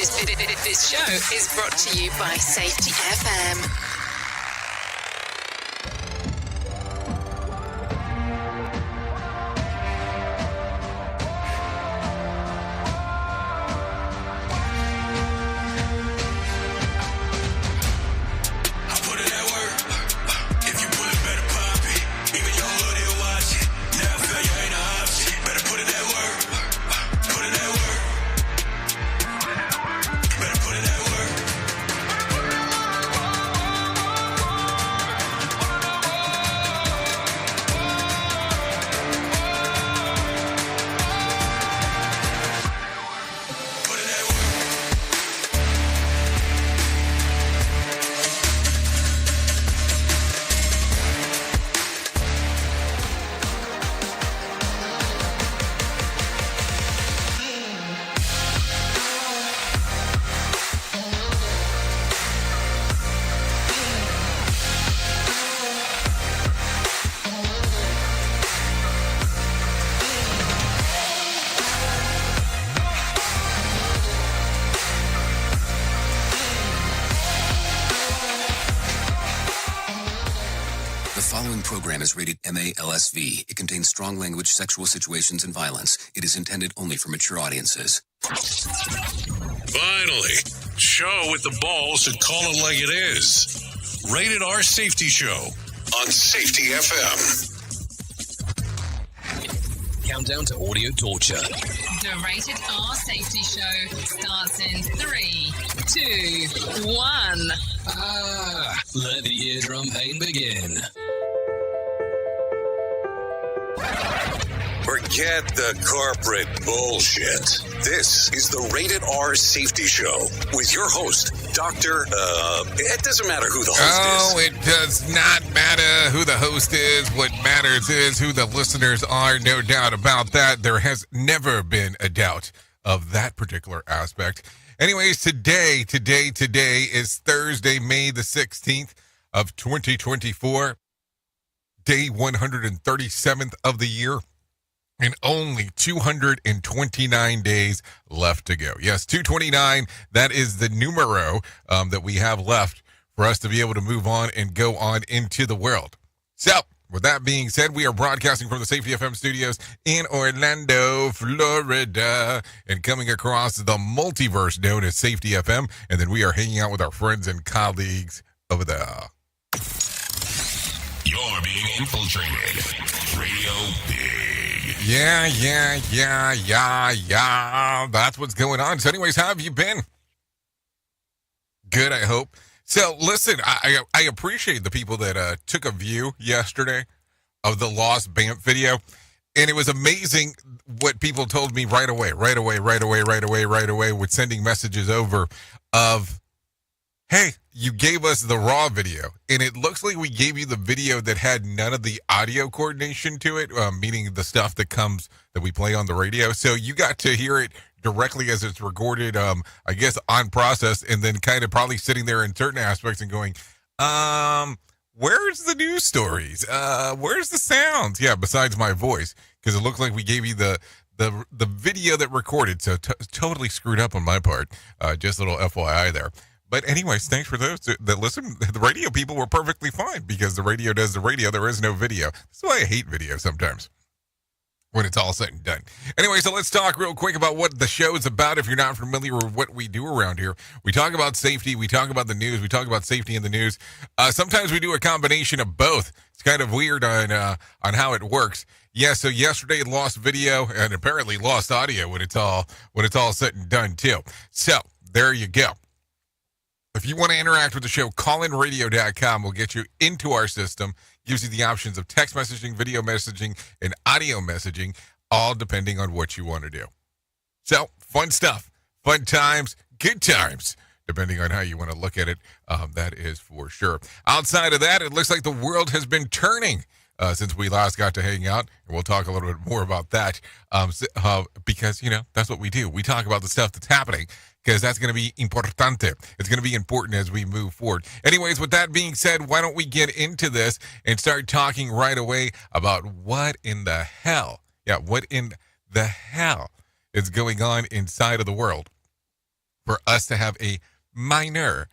This show is brought to you by Safety FM. Program is rated MA-LSV. It contains strong language, sexual situations, and violence. It is intended only for mature audiences. Finally, show with the balls to call it like it is. Rated R Safety Show on Safety FM. Countdown to audio torture. The Rated R Safety Show starts in 3, 2, 1. Let the eardrum pain begin. Forget the corporate bullshit. This is the Rated R Safety Show with your host, Dr. It doesn't matter who the host is. Oh, it does not matter who the host is. What matters is who the listeners are. No doubt about that. There has never been a doubt of that particular aspect. Anyways, today is Thursday, May the 16th of 2024. Day 137th of the year. And only 229 days left to go. Yes, 229. That is the numero that we have left for us to be able to move on and go on into the world. So, with that being said, we are broadcasting from the Safety FM studios in Orlando, Florida, and coming across the multiverse known as Safety FM. And then we are hanging out with our friends and colleagues over there. You're being infiltrated. Radio Big. Yeah. That's what's going on. So anyways, how have you been? Good, I hope. So listen, I appreciate the people that took a view yesterday of the Lost Bamf video. And it was amazing what people told me right away, with sending messages over of, hey, you gave us the raw video, and it looks like we gave you the video that had none of the audio coordination to it, meaning the stuff that we play on the radio. So you got to hear it directly as it's recorded, I guess, on process, and then kind of probably sitting there in certain aspects and going, where's the news stories? Where's the sounds? Yeah, besides my voice, because it looked like we gave you the video that recorded, so totally screwed up on my part. Just a little FYI there. But anyways, thanks for those that listen. The radio people were perfectly fine because the radio does the radio. There is no video. That's why I hate video sometimes when it's all said and done. Anyway, so let's talk real quick about what the show is about. If you're not familiar with what we do around here, we talk about safety. We talk about the news. We talk about safety in the news. Sometimes we do a combination of both. It's kind of weird on how it works. Yeah, so yesterday lost video and apparently lost audio when it's all said and done too. So there you go. If you want to interact with the show, callinradio.com will get you into our system, gives you the options of text messaging, video messaging, and audio messaging, all depending on what you want to do. So, fun stuff, fun times, good times, depending on how you want to look at it, that is for sure. Outside of that, it looks like the world has been turning since we last got to hang out, and we'll talk a little bit more about that because, that's what we do. We talk about the stuff that's happening, because that's going to be importante. It's going to be important as we move forward. Anyways, with that being said, why don't we get into this and start talking right away about what in the hell is going on inside of the world. for us to have a minor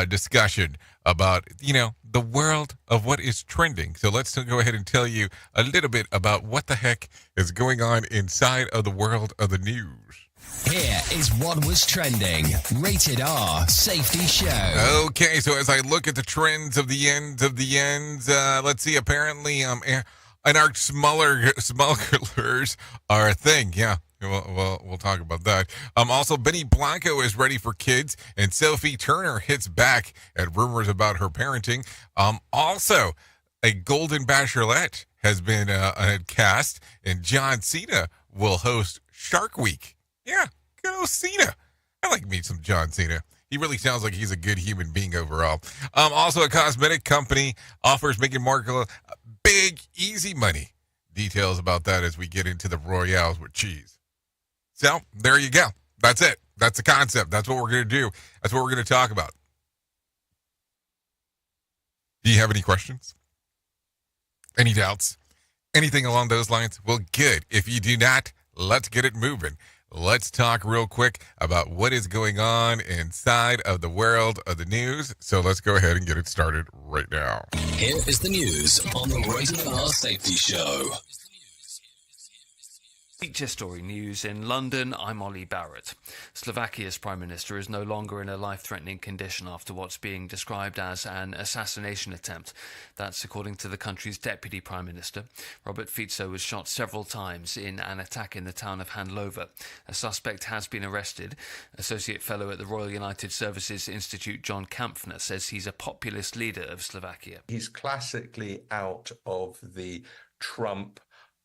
discussion about, the world of what is trending. So let's go ahead and tell you a little bit about what the heck is going on inside of the world of the news. Here is what was trending. Rated R Safety Show. Okay, so as I look at the trends of the ends, let's see, apparently and our smugglers are a thing, yeah. We'll talk about that. Also, Benny Blanco is ready for kids, and Sophie Turner hits back at rumors about her parenting. Also, a Golden Bachelorette has been cast, and John Cena will host Shark Week. Yeah, good old Cena. I like me some John Cena. He really sounds like he's a good human being overall. Also, a cosmetic company offers Meghan Markle big, easy money. Details about that as we get into the Royales with cheese. So, there you go. That's it. That's the concept. That's what we're going to do. That's what we're going to talk about. Do you have any questions? Any doubts? Anything along those lines? Well, good. If you do not, let's get it moving. Let's talk real quick about what is going on inside of the world of the news. So let's go ahead and get it started right now. Here is the news on the Rated R Safety Show. Feature story news in London. I'm Ollie Barrett. Slovakia's Prime Minister is no longer in a life-threatening condition after what's being described as an assassination attempt. That's according to the country's Deputy Prime Minister. Robert Fico was shot several times in an attack in the town of Handlover. A suspect has been arrested. Associate Fellow at the Royal United Services Institute John Kampfner says he's a populist leader of Slovakia. He's classically out of the Trump,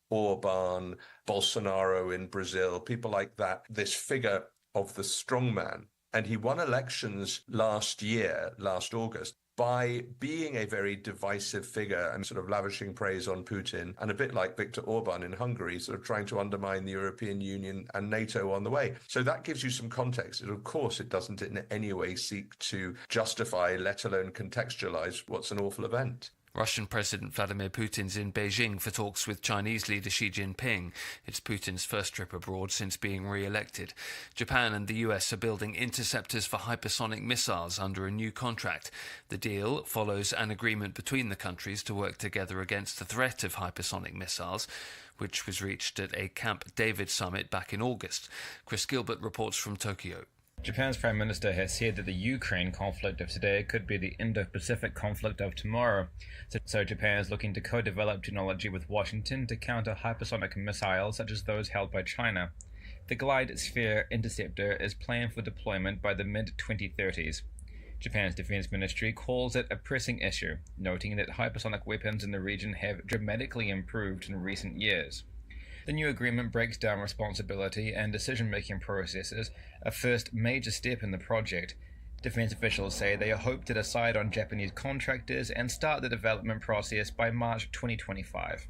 Orban, Bolsonaro in Brazil, people like that, this figure of the strongman. And he won elections last August, by being a very divisive figure and sort of lavishing praise on Putin, and a bit like Viktor Orban in Hungary, sort of trying to undermine the European Union and NATO on the way. So that gives you some context. Of course, it doesn't in any way seek to justify, let alone contextualize, what's an awful event. Russian President Vladimir Putin's in Beijing for talks with Chinese leader Xi Jinping. It's Putin's first trip abroad since being re-elected. Japan and the US are building interceptors for hypersonic missiles under a new contract. The deal follows an agreement between the countries to work together against the threat of hypersonic missiles, which was reached at a Camp David summit back in August. Chris Gilbert reports from Tokyo. Japan's Prime Minister has said that the Ukraine conflict of today could be the Indo-Pacific conflict of tomorrow. So Japan is looking to co-develop technology with Washington to counter hypersonic missiles such as those held by China. The Glide Sphere interceptor is planned for deployment by the mid-2030s. Japan's Defense Ministry calls it a pressing issue, noting that hypersonic weapons in the region have dramatically improved in recent years. The new agreement breaks down responsibility and decision-making processes, a first major step in the project. Defense officials say they hope to decide on Japanese contractors and start the development process by March 2025.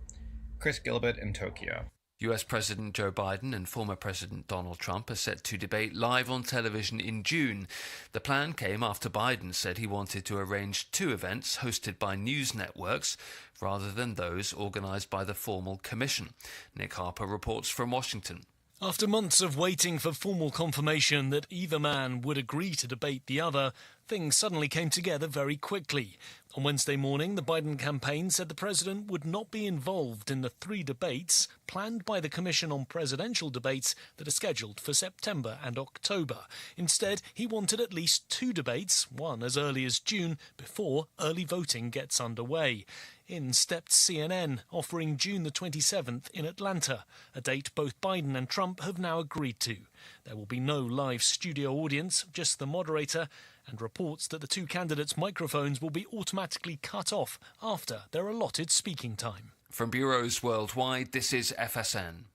Chris Gilbert in Tokyo. US President Joe Biden and former President Donald Trump are set to debate live on television in June. The plan came after Biden said he wanted to arrange two events hosted by news networks rather than those organised by the formal commission. Nick Harper reports from Washington. After months of waiting for formal confirmation that either man would agree to debate the other, things suddenly came together very quickly. On Wednesday morning, the Biden campaign said the president would not be involved in the three debates planned by the Commission on Presidential Debates that are scheduled for September and October. Instead, he wanted at least two debates, one as early as June, before early voting gets underway. In stepped CNN, offering June the 27th in Atlanta, a date both Biden and Trump have now agreed to. There will be no live studio audience, just the moderator, and reports that the two candidates' microphones will be automatically cut off after their allotted speaking time. From bureaus worldwide, this is FSN.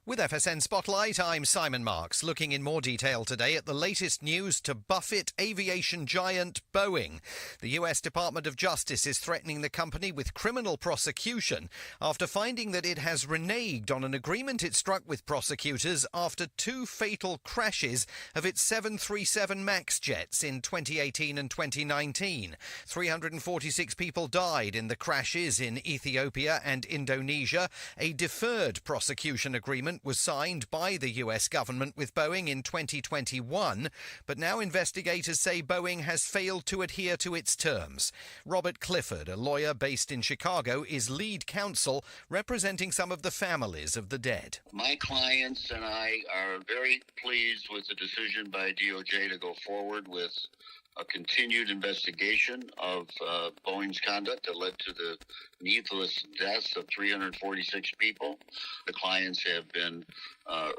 With FSN Spotlight, I'm Simon Marks, looking in more detail today at the latest news to buffet aviation giant Boeing. The US Department of Justice is threatening the company with criminal prosecution after finding that it has reneged on an agreement it struck with prosecutors after two fatal crashes of its 737 MAX jets in 2018 and 2019. 346 people died in the crashes in Ethiopia and Indonesia. A deferred prosecution agreement agreement was signed by the US government with Boeing in 2021, but now investigators say Boeing has failed to adhere to its terms. Robert Clifford, a lawyer based in Chicago, is lead counsel representing some of the families of the dead. My clients and I are very pleased with the decision by DOJ to go forward with a continued investigation of Boeing's conduct that led to the needless deaths of 346 people. The clients have been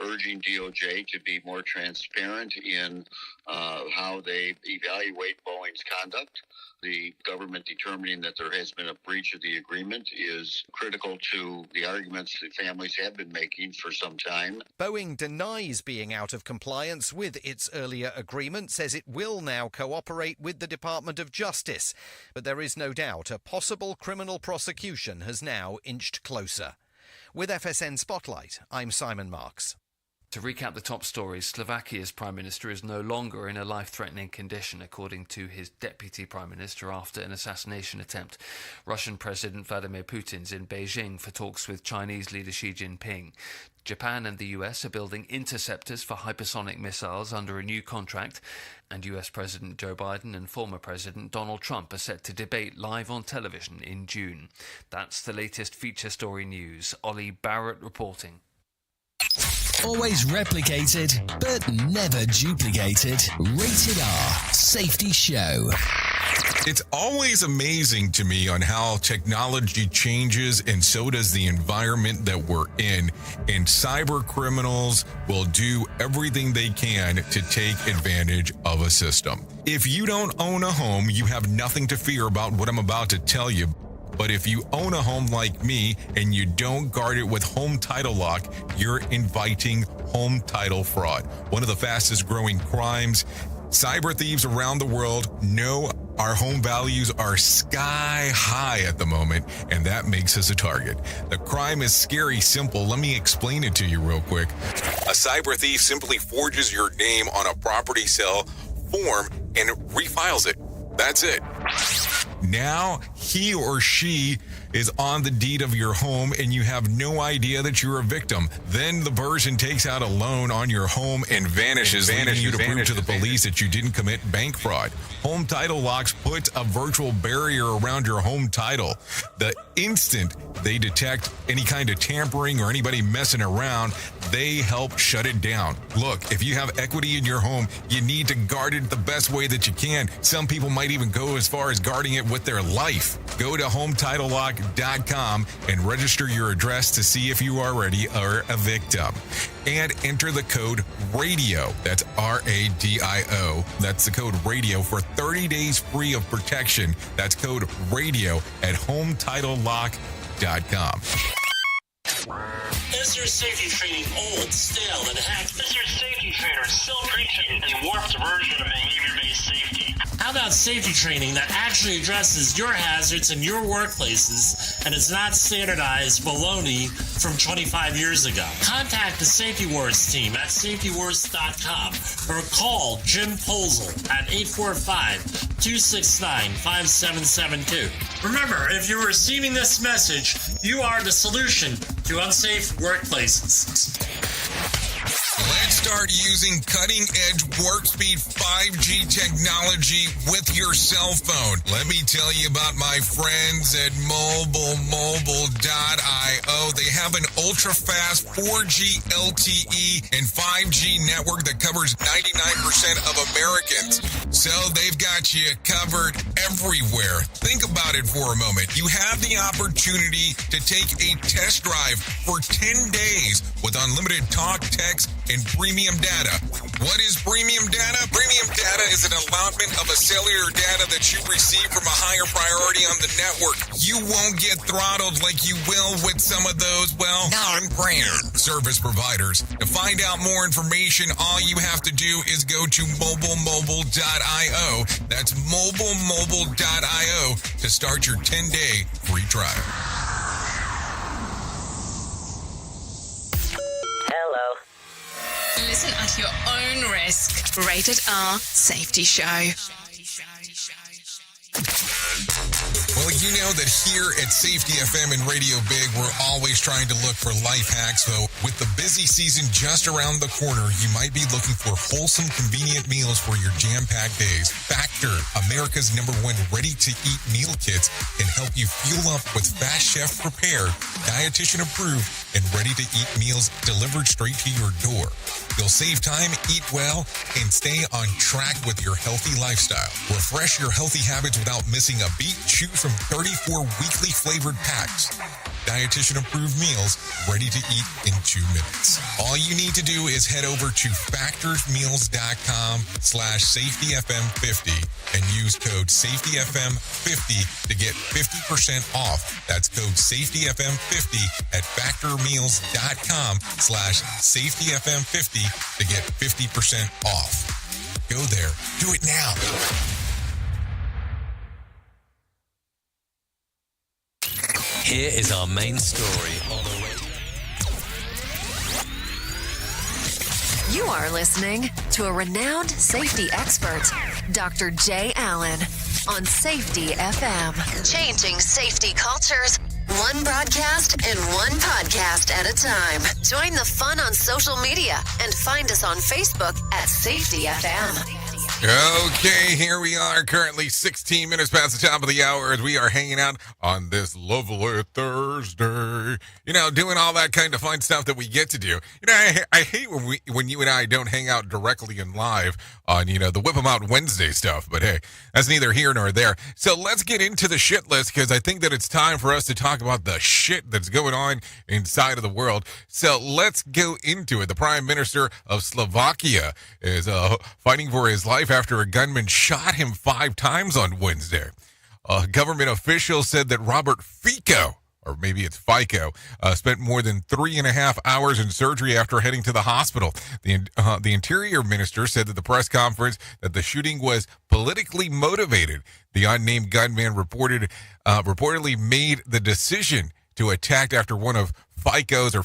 urging DOJ to be more transparent in how they evaluate Boeing's conduct. The government determining that there has been a breach of the agreement is critical to the arguments the families have been making for some time. Boeing denies being out of compliance with its earlier agreement, says it will now cooperate with the Department of Justice. But there is no doubt a possible criminal prosecution has now inched closer. With FSN Spotlight, I'm Simon Marks. To recap the top stories, Slovakia's Prime Minister is no longer in a life-threatening condition, according to his Deputy Prime Minister, after an assassination attempt. Russian President Vladimir Putin's in Beijing for talks with Chinese leader Xi Jinping. Japan and the US are building interceptors for hypersonic missiles under a new contract, and US President Joe Biden and former President Donald Trump are set to debate live on television in June. That's the latest feature story news. Ollie Barrett reporting. Always replicated, but never duplicated. Rated R Safety Show. It's always amazing to me on how technology changes, and so does the environment that we're in. And cyber criminals will do everything they can to take advantage of a system. If you don't own a home, you have nothing to fear about what I'm about to tell you. But if you own a home like me and you don't guard it with home title lock, you're inviting home title fraud. One of the fastest growing crimes. Cyber thieves around the world know our home values are sky high at the moment, and that makes us a target. The crime is scary simple. Let me explain it to you real quick. A cyber thief simply forges your name on a property sale form and refiles it. That's it. Now he or she is on the deed of your home and you have no idea that you're a victim. Then the person takes out a loan on your home and vanishes, leaving you to prove to the police that you didn't commit bank fraud. Home Title Locks puts a virtual barrier around your home title. The instant they detect any kind of tampering or anybody messing around, they help shut it down. Look, if you have equity in your home, you need to guard it the best way that you can. Some people might even go as far as guarding it with their life. Go to HometitleLock.com and register your address to see if you already are a victim. And enter the code RADIO. That's RADIO. That's the code RADIO for 30 days free of protection. That's code RADIO at HometitleLock.com. Is your safety training old, stale, and hacked? Is your safety trainer still preaching a warped version of behavior-based safety? How about safety training that actually addresses your hazards in your workplaces and is not standardized baloney from 25 years ago? Contact the Safety Wars team at safetywars.com or call Jim Posel at 845-269-5772. Remember, if you're receiving this message, you are the solution to unsafe workplaces. Let's start using cutting-edge warp speed 5G technology with your cell phone. Let me tell you about my friends at mobilemobile.io. They have an ultra-fast 4G LTE and 5G network that covers 99% of Americans. So they've got you covered everywhere. Think about it for a moment. You have the opportunity to take a test drive for 10 days with unlimited talk, text, and premium data. What is premium data? Premium data is an allotment of a cellular data that you receive from a higher priority on the network. You won't get throttled like you will with some of those, well, non-brand service providers. To find out more information, all you have to do is go to mobilemobile.io. That's mobilemobile.io to start your 10-day free trial. Hello. Listen at your own risk. Rated R Safety Show. Well, Well, you know that here at Safety FM and Radio Big, we're always trying to look for life hacks. So with the busy season just around the corner, you might be looking for wholesome, convenient meals for your jam-packed days. Factor, America's #1 ready-to-eat meal kits, can help you fuel up with fast chef prepared, dietitian approved, and ready-to-eat meals delivered straight to your door. You'll save time, eat well, and stay on track with your healthy lifestyle. Refresh your healthy habits without missing a beat. Choose from 34 weekly flavored packs. Dietitian-approved meals ready to eat in 2 minutes. All you need to do is head over to factorsmeals.com/safetyfm50 and use code safetyfm50 to get 50% off. That's code safetyfm50 at factormeals.com/safetyfm50 to get 50% off. Go there. Do it now. Here is our main story on the radio. You are listening to a renowned safety expert, Dr. Jay Allen, on Safety FM. Changing safety cultures, one broadcast and one podcast at a time. Join the fun on social media and find us on Facebook at Safety FM. Okay, here we are, currently 16 minutes past the top of the hour as we are hanging out on this lovely Thursday. You know, doing all that kind of fun stuff that we get to do. You know, I hate when you and I don't hang out directly and live on, you know, the Whip 'em Out Wednesday stuff. But hey, that's neither here nor there. So let's get into the shit list, because I think that it's time for us to talk about the shit that's going on inside of the world. So let's go into it. The Prime Minister of Slovakia is fighting for his life after a gunman shot him 5 times on Wednesday. Government officials said that Robert Fico, or maybe it's FICO, spent more than 3.5 hours in surgery after heading to the hospital. The Interior Minister said at the press conference that the shooting was politically motivated. The unnamed gunman reportedly made the decision to attack after one of Fico's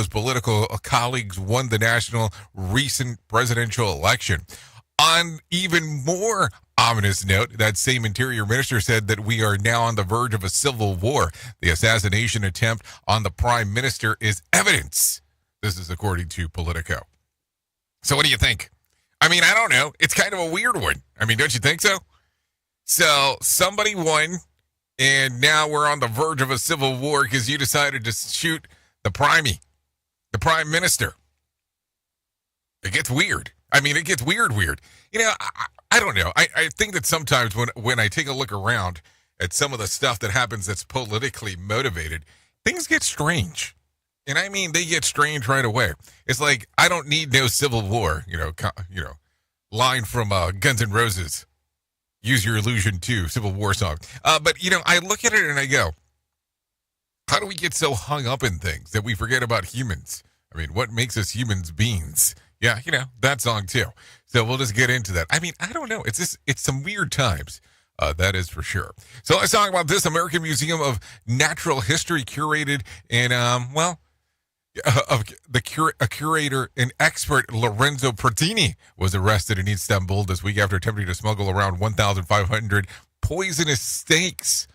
political colleagues won the national recent presidential election. On even more ominous note, that same Interior Minister said that we are now on the verge of a civil war. The assassination attempt on the Prime Minister is evidence. This is according to Politico. So what do you think? I mean, I don't know. It's kind of a weird one. I mean, don't you think so? So somebody won, and now we're on the verge of a civil war because you decided to shoot the Prime Minister. It gets weird. I mean, it gets weird. You know, I don't know. I think that sometimes when I take a look around at some of the stuff that happens that's politically motivated, things get strange. And I mean, they get strange right away. It's like, I don't need no civil war, line from Guns N' Roses. Use Your Illusion 2, Civil War song. But, you know, I look at it and I go, how do we get so hung up in things that we forget about humans? I mean, what makes us humans beings? Yeah, you know, that song too. So we'll just get into that. I mean, I don't know. It's some weird times. That is for sure. So let's talk about this. American Museum of Natural History curated and, a curator and expert, Lorenzo Pertini, was arrested in Istanbul this week after attempting to smuggle around 1,500 poisonous spiders,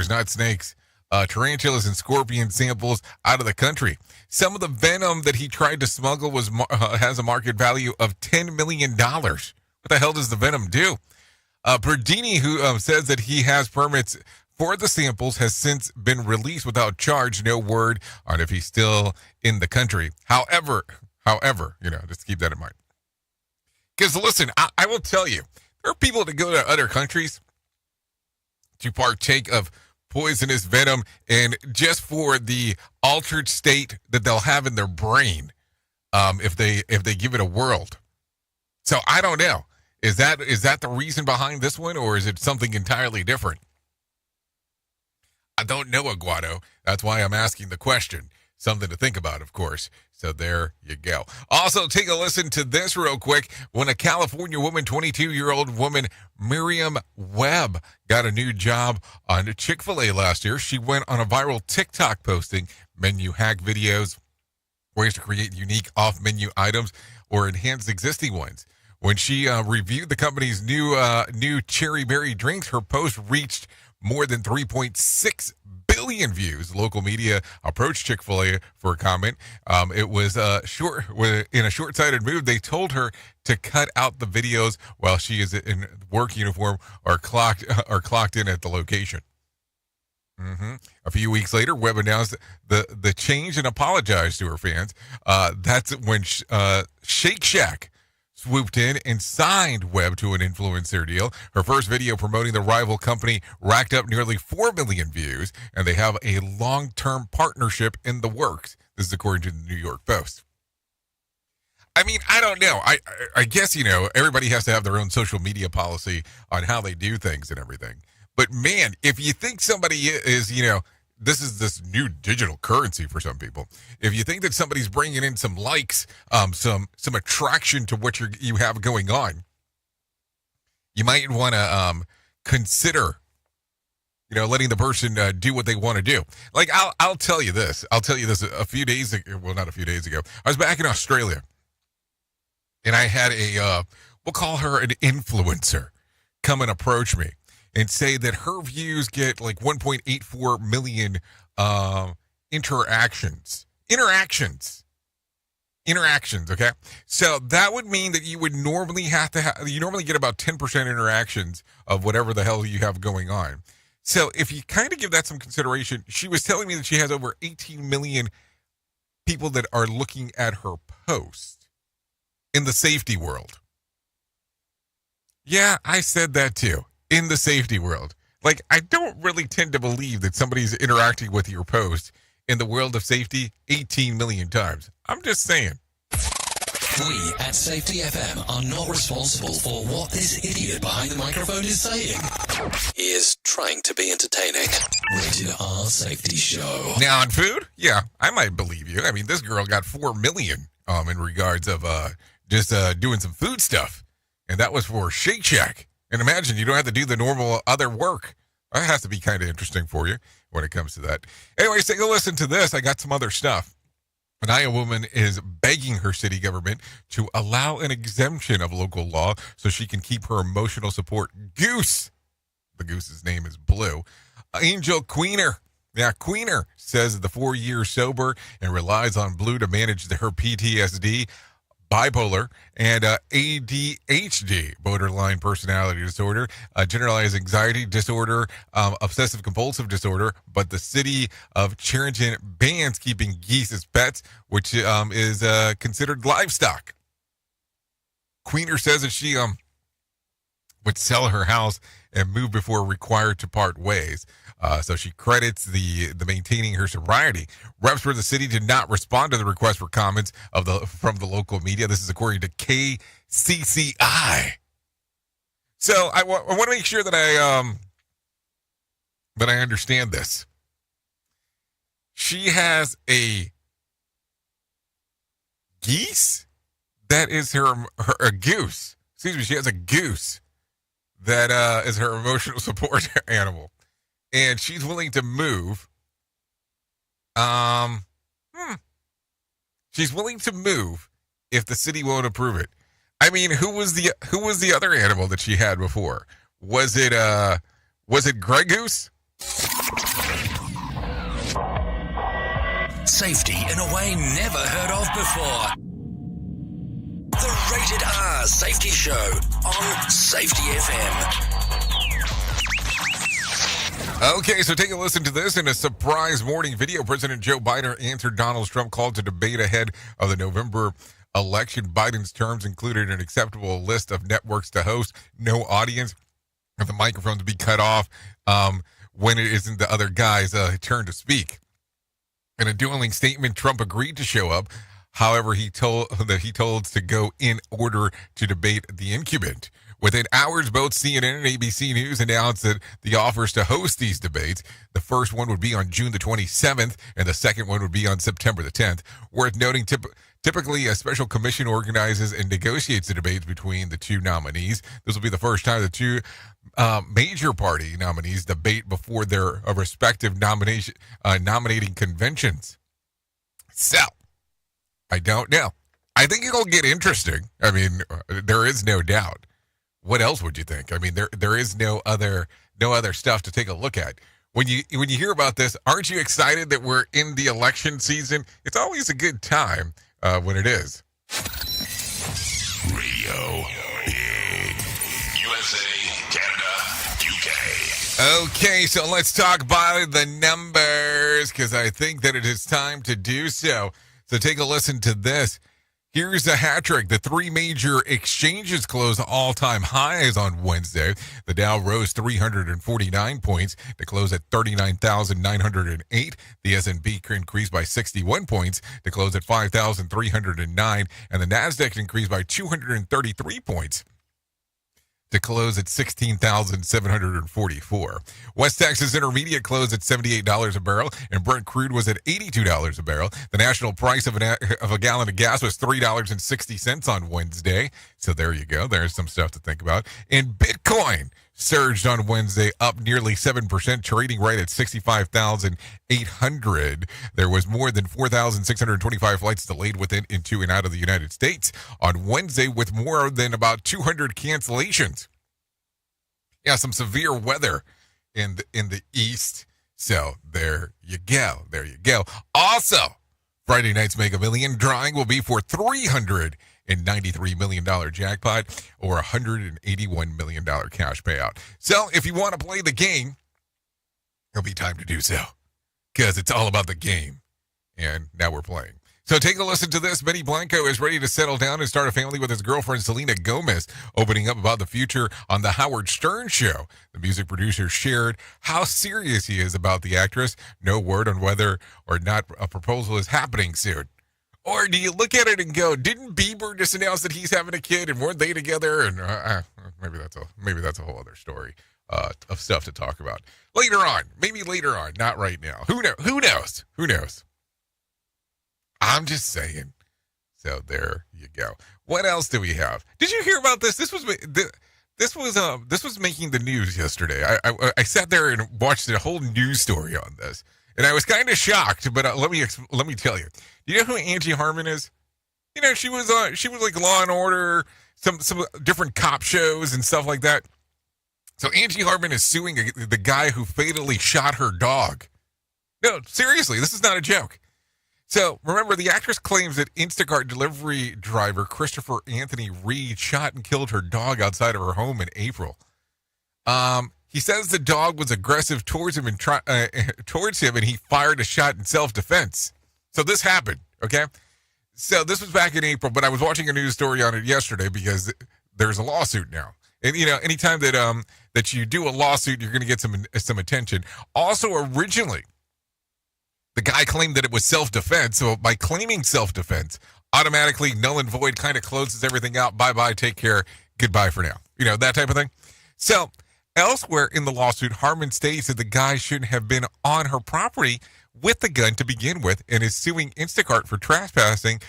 not snakes, tarantulas and scorpion samples out of the country. Some of the venom that he tried to smuggle has a market value of $10 million. What the hell does the venom do? Pertini, who says that he has permits for the samples, has since been released without charge. No word on if he's still in the country. However, just keep that in mind. Because listen, I will tell you, there are people that go to other countries to partake of poisonous venom, and just for the altered state that they'll have in their brain, if they give it a whirl. So I don't know. Is that the reason behind this one, or is it something entirely different? I don't know, Aguado. That's why I'm asking the question. Something to think about, of course. So there you go. Also, take a listen to this real quick. When a California woman, 22-year-old woman, Miriam Webb, got a new job on Chick-fil-A last year, she went on a viral TikTok posting menu hack videos, ways to create unique off-menu items or enhance existing ones. When she reviewed the company's new cherry berry drinks, her post reached more than 3.6 billion views. Local media approached Chick-fil-A for a comment. It was in a short-sighted move. They told her to cut out the videos while she is in work uniform or clocked in at the location. A few weeks later, Webb announced the change and apologized to her fans. That's when Shake Shack swooped in and signed Webb to an influencer deal. Her first video promoting the rival company racked up nearly 4 million views, and they have a long-term partnership in the works. This is according to the New York Post. I mean, I don't know. I guess, everybody has to have their own social media policy on how they do things and everything. But man, if you think somebody is, this is this new digital currency for some people. If you think that somebody's bringing in some likes, some attraction to what you have going on, you might want to consider, letting the person do what they want to do. Like I'll tell you this. A few days ago. Well, not a few days ago. I was back in Australia, and I had we'll call her an influencer, come and approach me and say that her views get like 1.84 million interactions, okay? So that would mean that you would normally you normally get about 10% interactions of whatever the hell you have going on. So if you kind of give that some consideration, she was telling me that she has over 18 million people that are looking at her post in the safety world. Yeah, I said that too. In the safety world. Like, I don't really tend to believe that somebody's interacting with your post in the world of safety 18 million times. I'm just saying. We at Safety FM are not responsible for what this idiot behind the microphone is saying. He is trying to be entertaining. Rated R Safety Show. Now, on food, yeah, I might believe you. I mean, this girl got 4 million in regards of just doing some food stuff. And that was for Shake Shack. And imagine you don't have to do the normal other work. That has to be kind of interesting for you when it comes to that. Anyways, take a listen to this. I got some other stuff. An Iowa woman is begging her city government to allow an exemption of local law so she can keep her emotional support goose. The goose's name is Blue. Angel Queener. Yeah, Queener says the 4 years sober and relies on Blue to manage her PTSD, bipolar, and ADHD, borderline personality disorder, generalized anxiety disorder, obsessive compulsive disorder, but the city of Charrington bans keeping geese as pets, which is considered livestock. Queener says that she would sell her house and move before required to part ways. So she credits the maintaining her sobriety. Reps for the city did not respond to the request for comments from the local media. This is according to KCCI. So I want to make sure that I understand this. She has a geese that is a goose. Excuse me. She has a goose that is her emotional support animal. And she's willing to move. She's willing to move if the city won't approve it. I mean, who was the other animal that she had before? Was it Grey Goose? Safety in a way never heard of before. The Rated R Safety Show on Safety FM. Okay, so take a listen to this. In a surprise morning video, President Joe Biden answered Donald Trump's call to debate ahead of the November election. Biden's terms included an acceptable list of networks to host, no audience, and the microphone to be cut off when it isn't the other guy's turn to speak. In a dueling statement, Trump agreed to show up. However, he told to go in order to debate the incumbent. Within hours, both CNN and ABC News announced that the offers to host these debates. The first one would be on June the 27th, and the second one would be on September the 10th. Worth noting, typically a special commission organizes and negotiates the debates between the two nominees. This will be the first time the two major party nominees debate before their respective nominating conventions. So, I don't know. I think it'll get interesting. I mean, there is no doubt. What else would you think? I mean, there is no other stuff to take a look at. When you hear about this, aren't you excited that we're in the election season? It's always a good time when it is. Radio. USA, Canada, UK. Okay, so let's talk by the numbers because I think that it is time to do so. So take a listen to this. Here's a hat trick. The three major exchanges closed all-time highs on Wednesday. The Dow rose 349 points to close at 39,908. The S&P increased by 61 points to close at 5,309. And the Nasdaq increased by 233 points to close at 16,744. West Texas Intermediate closed at $78 a barrel, and Brent crude was at $82 a barrel. The national price of a gallon of gas was $3.60 on Wednesday. So there you go. There's some stuff to think about. And Bitcoin surged on Wednesday, up nearly 7%, trading right at 65,800. There was more than 4,625 flights delayed within, into, and out of the United States on Wednesday, with more than about 200 cancellations. Yeah, some severe weather in the east. So there you go. There you go. Also, Friday night's Mega Million drawing will be for $393 million jackpot or $181 million cash payout. So if you want to play the game, it'll be time to do so because it's all about the game. And now we're playing. So take a listen to this. Benny Blanco is ready to settle down and start a family with his girlfriend, Selena Gomez, opening up about the future on The Howard Stern Show. The music producer shared how serious he is about the actress. No word on whether or not a proposal is happening soon. Or do you look at it and go, didn't Bieber just announce that he's having a kid and weren't they together? And maybe that's a whole other story of stuff to talk about. Later on. Maybe later on. Not right now. Who knows? I'm just saying. So there you go. What else do we have? Did you hear about this? This was making the news yesterday. I sat there and watched a whole news story on this, and I was kind of shocked. But let me tell you. Do you know who Angie Harmon is? You know, she was like Law and Order, some different cop shows and stuff like that. So Angie Harmon is suing the guy who fatally shot her dog. No, seriously, this is not a joke. So, remember, the actress claims that Instacart delivery driver Christopher Anthony Reed shot and killed her dog outside of her home in April. He says the dog was aggressive towards him and he fired a shot in self-defense. So this happened, okay? So this was back in April, but I was watching a news story on it yesterday because there's a lawsuit now. And, you know, anytime that you do a lawsuit, you're going to get some attention. Also, originally, the guy claimed that it was self-defense. So by claiming self-defense, automatically null and void, kind of closes everything out. Bye-bye, take care, goodbye for now. You know, that type of thing. So elsewhere in the lawsuit, Harmon states that the guy shouldn't have been on her property with the gun to begin with and is suing Instacart for trespassing,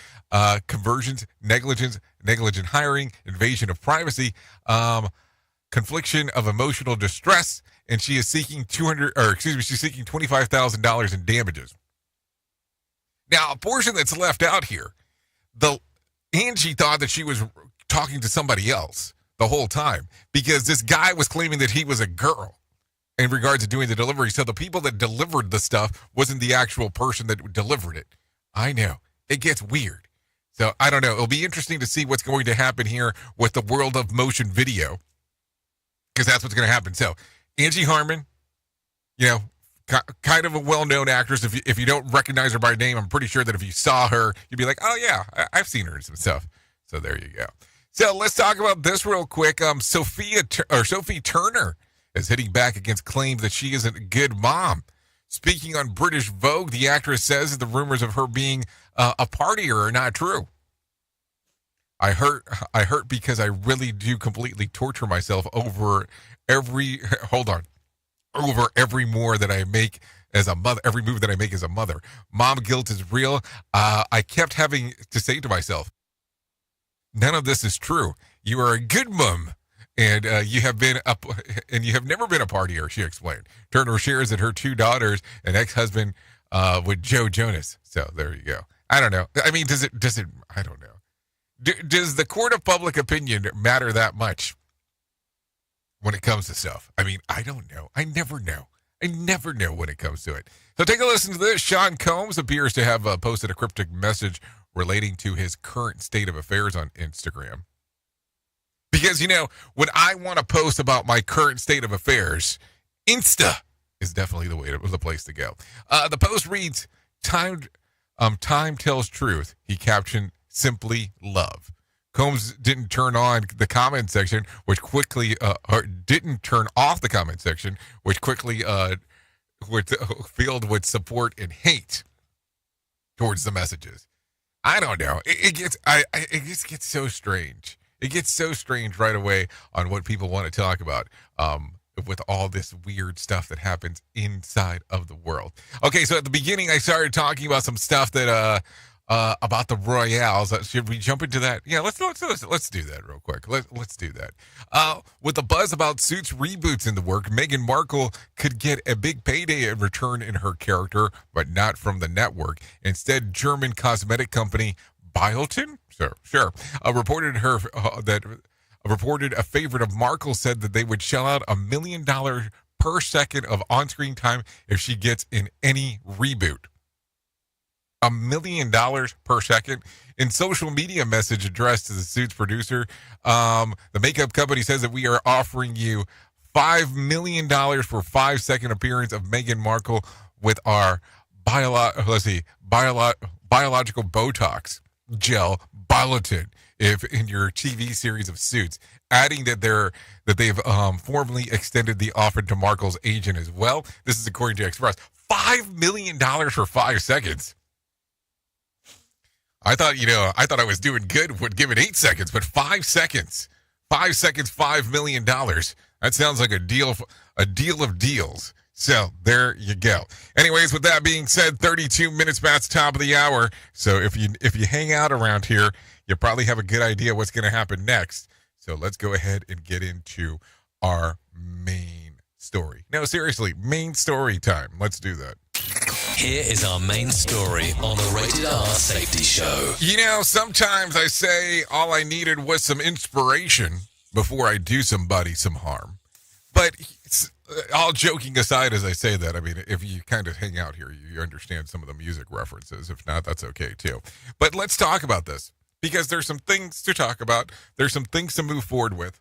conversions, negligence, negligent hiring, invasion of privacy, confliction of emotional distress, and she is seeking she's seeking $25,000 in damages. Now, a portion that's left out here, Angie thought that she was talking to somebody else the whole time because this guy was claiming that he was a girl in regards to doing the delivery. So the people that delivered the stuff wasn't the actual person that delivered it. I know. It gets weird. So I don't know. It'll be interesting to see what's going to happen here with the world of motion video because that's what's going to happen. So Angie Harmon, you know, kind of a well-known actress. If you don't recognize her by name, I'm pretty sure that if you saw her, you'd be like, oh, yeah, I've seen her in some stuff. So there you go. So let's talk about this real quick. Sophie Turner is hitting back against claims that she isn't a good mom. Speaking on British Vogue, the actress says that the rumors of her being a partier are not true. I hurt because I really do completely torture myself over every move that I make as a mother. Mom guilt is real. I kept having to say to myself, none of this is true. You are a good mom, and you have never been a partier, she explained. Turner shares that her two daughters and ex-husband with Joe Jonas. So there you go. I don't know. I mean, does it? I don't know. Does the court of public opinion matter that much when it comes to stuff? I mean, I don't know. I never know. I never know when it comes to it. So take a listen to this. Sean Combs appears to have posted a cryptic message relating to his current state of affairs on Instagram. Because, when I want to post about my current state of affairs, Insta is definitely the place to go. The post reads, time tells truth. He captioned, simply love. Combs didn't turn on the comment section, which quickly, or didn't turn off the comment section, which quickly filled with support and hate towards the messages. I don't know. It just gets so strange. It gets so strange right away on what people want to talk about with all this weird stuff that happens inside of the world. Okay, so at the beginning, I started talking about some stuff that about the Royales. Should we jump into that? Yeah, let's do that real quick. Let's do that. With the buzz about Suits reboots in the work, Meghan Markle could get a big payday in return in her character, but not from the network. Instead, German cosmetic company Biotin, sure, reported a favorite of Markle said that they would shell out $1 million per second of on-screen time if she gets in any reboot. $1 million per second. In social media message addressed to the Suits producer, the makeup company says that we are offering you $5 million for 5-second appearance of Meghan Markle with our biological Botox gel Biotin if in your TV series of Suits, adding that they've formally extended the offer to Markle's agent as well. This is according to Express. $5 million for 5 seconds. I thought I was doing good with giving 8 seconds, but 5 seconds. 5 seconds, $5 million. That sounds like a deal of deals. So there you go. Anyways, with that being said, 32 minutes past top of the hour. So if you hang out around here, you probably have a good idea what's going to happen next. So let's go ahead and get into our main story. No, seriously, main story time. Let's do that. Here is our main story on the Rated R Safety Show. Sometimes I say all I needed was some inspiration before I do somebody some harm. But all joking aside as I say that, I mean, if you kind of hang out here, you understand some of the music references. If not, that's okay too. But let's talk about this because there's some things to talk about. There's some things to move forward with.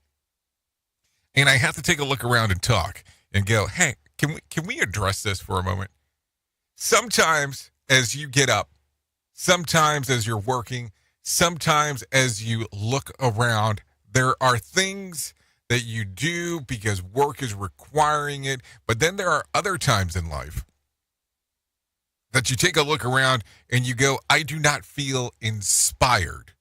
And I have to take a look around and talk and go, hey, can we address this for a moment? Sometimes as you get up, sometimes as you're working, sometimes as you look around, there are things that you do because work is requiring it. But then there are other times in life that you take a look around and you go, I do not feel inspired.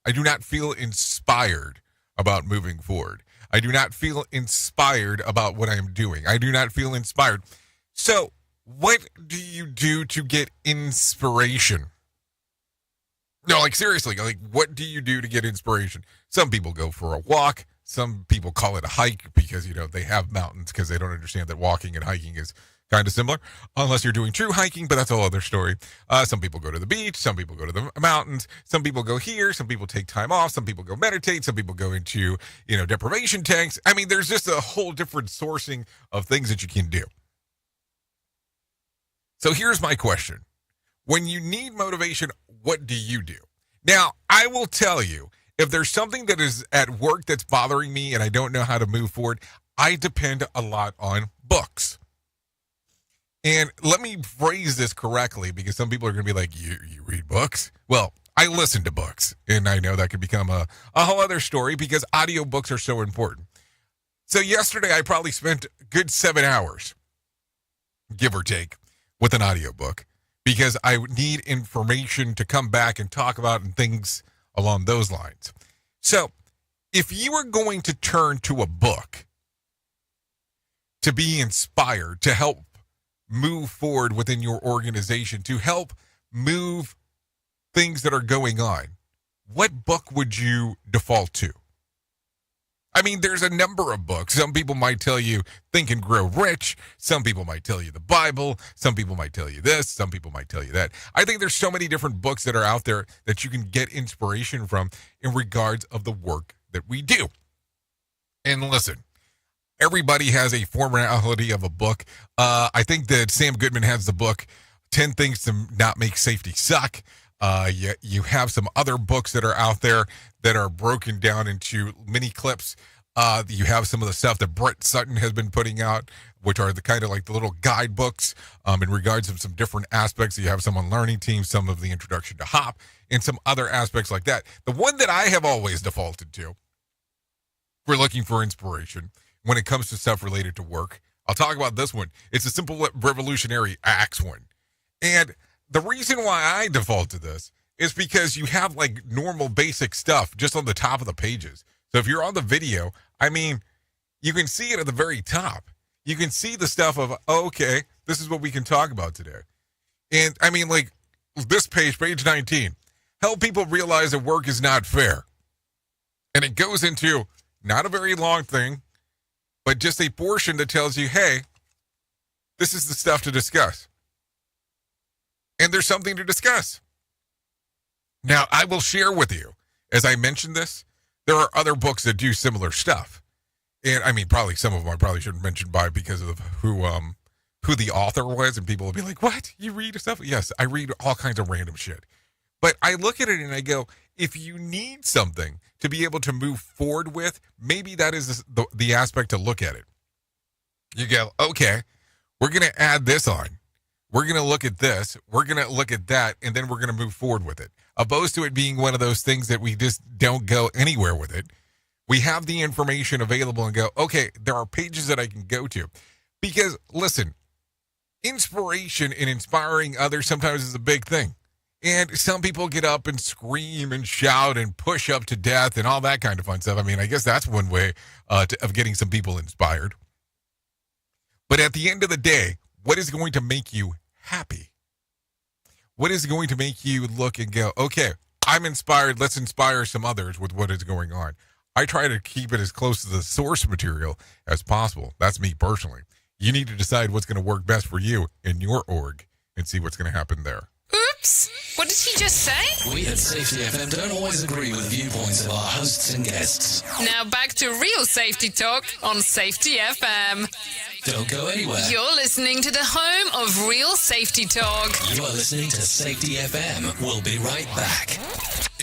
I do not feel inspired about moving forward. I do not feel inspired about what I'm doing. I do not feel inspired. So what do you do to get inspiration? No, seriously, what do you do to get inspiration? Some people go for a walk. Some people call it a hike because, they have mountains because they don't understand that walking and hiking is kind of similar, unless you're doing true hiking, but that's a whole other story. Some people go to the beach. Some people go to the mountains. Some people go here. Some people take time off. Some people go meditate. Some people go into, deprivation tanks. I mean, there's just a whole different sourcing of things that you can do. So here's my question. When you need motivation, what do you do? Now, I will tell you, if there's something that is at work that's bothering me and I don't know how to move forward, I depend a lot on books. And let me phrase this correctly because some people are going to be like, you read books? Well, I listen to books, and I know that could become a whole other story because audiobooks are so important. So yesterday I probably spent a good 7 hours, give or take, with an audiobook because I need information to come back and talk about and things along those lines. So if you are going to turn to a book to be inspired, to help move forward within your organization, to help move things that are going on, what book would you default to? I mean, there's a number of books. Some people might tell you Think and Grow Rich. Some people might tell you the Bible. Some people might tell you this. Some people might tell you that. I think there's so many different books that are out there that you can get inspiration from in regards of the work that we do. And listen, everybody has a formality of a book. I think that Sam Goodman has the book, 10 Things to Not Make Safety Suck. You have some other books that are out there that are broken down into mini clips. You have some of the stuff that Brett Sutton has been putting out, which are the kind of like the little guidebooks in regards of some different aspects. You have some on Learning Team, some of the introduction to HOP, and some other aspects like that. The one that I have always defaulted to for looking for inspiration when it comes to stuff related to work, I'll talk about this one. It's a Simple Revolutionary Acts one. And the reason why I default to this is because you have like normal basic stuff just on the top of the pages. So if you're on the video, I mean, you can see it at the very top. You can see the stuff of, oh, okay, this is what we can talk about today. And I mean, like this page 19, help people realize that work is not fair. And it goes into not a very long thing, but just a portion that tells you, hey, this is the stuff to discuss. And there's something to discuss. Now, I will share with you, as I mentioned this, there are other books that do similar stuff. And I mean, probably some of them I probably shouldn't mention by because of who the author was. And people will be like, what? You read stuff? Yes, I read all kinds of random shit. But I look at it and I go, if you need something to be able to move forward with, maybe that is the aspect to look at it. You go, okay, we're going to add this on. We're going to look at this. We're going to look at that. And then we're going to move forward with it. Opposed to it being one of those things that we just don't go anywhere with it. We have the information available and go, okay, there are pages that I can go to. Because, listen, inspiration and inspiring others sometimes is a big thing. And some people get up and scream and shout and push up to death and all that kind of fun stuff. I mean, I guess that's one way of getting some people inspired. But at the end of the day, what is going to make you happy? What is going to make you look and go, okay, I'm inspired. Let's inspire some others with what is going on. I try to keep it as close to the source material as possible. That's me personally. You need to decide what's going to work best for you in your org and see what's going to happen there. Oops! What did he just say? We at Safety FM don't always agree with viewpoints of our hosts and guests. Now back to real safety talk on Safety FM. Don't go anywhere. You're listening to the home of real safety talk. You are listening to Safety FM. We'll be right back.